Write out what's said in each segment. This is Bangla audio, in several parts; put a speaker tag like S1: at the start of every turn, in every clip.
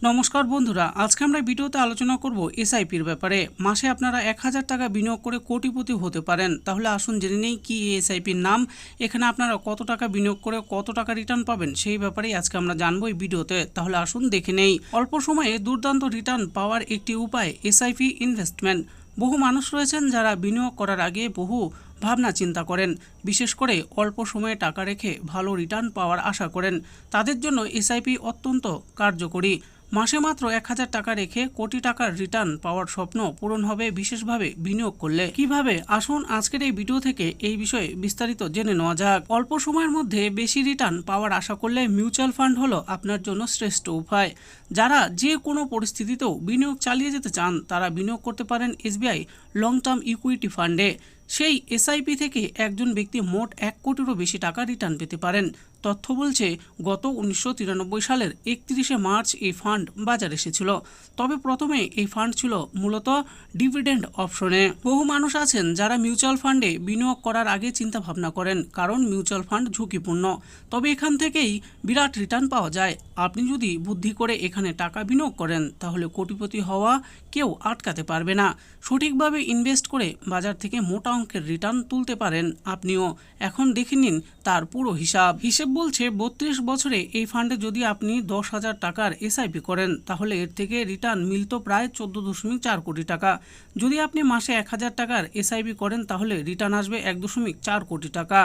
S1: নমস্কার বন্ধুরা, আজকে আমরা ভিডিওতে আলোচনা করব এসআইপির ব্যাপারে। মাসে আপনারা 1000 টাকা বিনিয়োগ করে কোটিপতি হতে পারেন। তাহলে আসুন জেনে নেই কি এসআইপির নাম, এখানে আপনারা কত টাকা বিনিয়োগ করে কত টাকা রিটার্ন পাবেন সেই ব্যাপারেই আজকে আমরা জানবো এই ভিডিওতে। তাহলে আসুন দেখে নেই। অল্প সময়ে দুর্দান্ত রিটার্ন পাওয়ার একটি উপায় এসআইপি ইনভেস্টমেন্ট। বহু মানুষ রয়েছেন যারা বিনিয়োগ করার আগে বহু ভাবনা চিন্তা করেন, বিশেষ করে অল্প সময়ে টাকা রেখে ভালো রিটার্ন পাওয়ার আশা করেন। তাদের জন্য এসআইপি অত্যন্ত কার্যকরী। মাসে মাত্র 1000 টাকা রেখে কোটি টাকার রিটার্ন পাওয়ার স্বপ্ন পূরণ হবে বিশেষভাবে বিনিয়োগ করলে। কিভাবে, আসুন আজকের এই ভিডিও থেকে এই বিষয়ে বিস্তারিত জেনে নেওয়া যাক। অল্প সময়ের মধ্যে বেশি রিটার্ন পাওয়ার আশা করলে মিউচুয়াল ফান্ড হলো আপনার জন্য শ্রেষ্ঠ উপায়। যারা যে কোনো পরিস্থিতিতেও বিনিয়োগ চালিয়ে যেতে চান তারা বিনিয়োগ করতে পারেন এসবিআই লং টার্ম ইকুইটি ফান্ডে। সেই এসআইপি থেকে একজন ব্যক্তি মোট 1 কোটিরও বেশি টাকা রিটার্ন পেতে পারেন। তথ্য বলছে গত 1993 সালের 31শে মার্চ এই ফান্ড বাজারে এসেছিল। তবে প্রথমে এই ফান্ড ছিল মূলত ডিভিডেন্ড অপশনে। বহু মানুষ আছেন যারা মিউচুয়াল ফান্ডে বিনিয়োগ করার আগে চিন্তা ভাবনা করেন, কারণ মিউচুয়াল ফান্ড ঝুঁকিপূর্ণ। তবে এখান থেকেই বিরাট রিটার্ন পাওয়া যায়। আপনি যদি বুদ্ধি করে এখানে টাকা বিনিয়োগ করেন তাহলে কোটিপতি হওয়া কেউ আটকাতে পারবে না। সঠিকভাবে ইনভেস্ট করে বাজার থেকে মোটা অঙ্কের রিটার্ন তুলতে পারেন আপনিও। এখন দেখে নিন তার পুরো হিসাব বলছে 32 বছরে এই ফান্ডে যদি আপনি 10,000 টাকার এসআইপি করেন তাহলে এর থেকে রিটার্ন মিলত প্রায় 14.4 কোটি টাকা। যদি আপনি মাসে 1000 টাকার এসআইপি করেন তাহলে রিটার্ন আসবে 1.4 কোটি টাকা।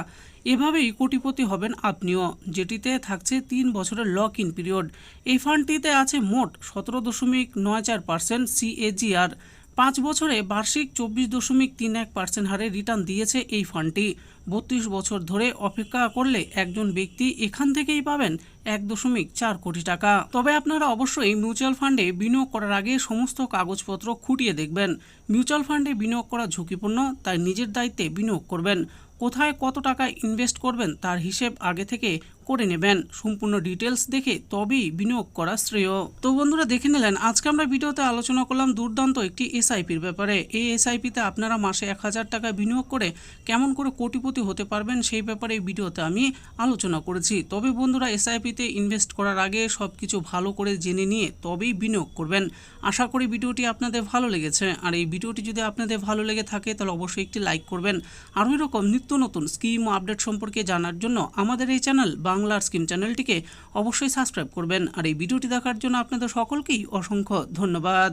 S1: এভাবেই কোটিপতি হবেন আপনিও, যেটিতে থাকছে 3 বছরের লক ইন পিরিয়ড। এই ফান্ডটিতে আছে মোট 17.94% সিএজিআর। 5 বছরে বার্ষিক 24.31% হারে রিটার্ন দিয়েছে এই ফান্ডটি। 32 বছর ধরে অপেক্ষা করলে একজন ব্যক্তি এখান থেকেই পাবেন 1.4 কোটি টাকা। তবে আপনারা অবশ্যই মিউচুয়াল ফান্ডে বিনিয়োগ করার আগে সমস্ত কাগজপত্র খুঁটিয়ে দেখবেন। মিউচুয়াল ফান্ডে বিনিয়োগ করা ঝুঁকিপূর্ণ, তাই নিজের দায়িত্বে বিনিয়োগ করবেন। কোথায় কত টাকা ইনভেস্ট করবেন তার হিসেব আগে থেকে করে নেবেন। সম্পূর্ণ ডিটেলস দেখে তবেই বিনিয়োগ করা শ্রেয়। তো বন্ধুরা, দেখে নিলেন আজকে আমরা ভিডিওতে আলোচনা করলাম দুর্দান্ত একটি এসআইপির ব্যাপারে। এই এসআইপিতে আপনারা মাসে 1000 টাকা বিনিয়োগ করে কেমন করে কোটিপতি হতে পারবেন সেই ব্যাপারে এই ভিডিওতে আমি আলোচনা করেছি। তবে বন্ধুরা, এসআইপিতে ইনভেস্ট করার আগে সবকিছু ভালো করে জেনে নিয়ে তবেই বিনিয়োগ করবেন। আশা করি ভিডিওটি আপনাদের ভালো লেগেছে। আর এই ভিডিওটি যদি আপনাদের ভালো লেগে থাকে তাহলে অবশ্যই একটি লাইক করবেন। আরও এরকম নিত্য নতুন স্কিম ও আপডেট সম্পর্কে জানার জন্য আমাদের এই চ্যানেল বাংলার স্কিম চ্যানেলটিকে অবশ্যই সাবস্ক্রাইব করবেন। আর এই ভিডিওটি দেখার জন্য আপনাদের সকলকেই অসংখ্য ধন্যবাদ।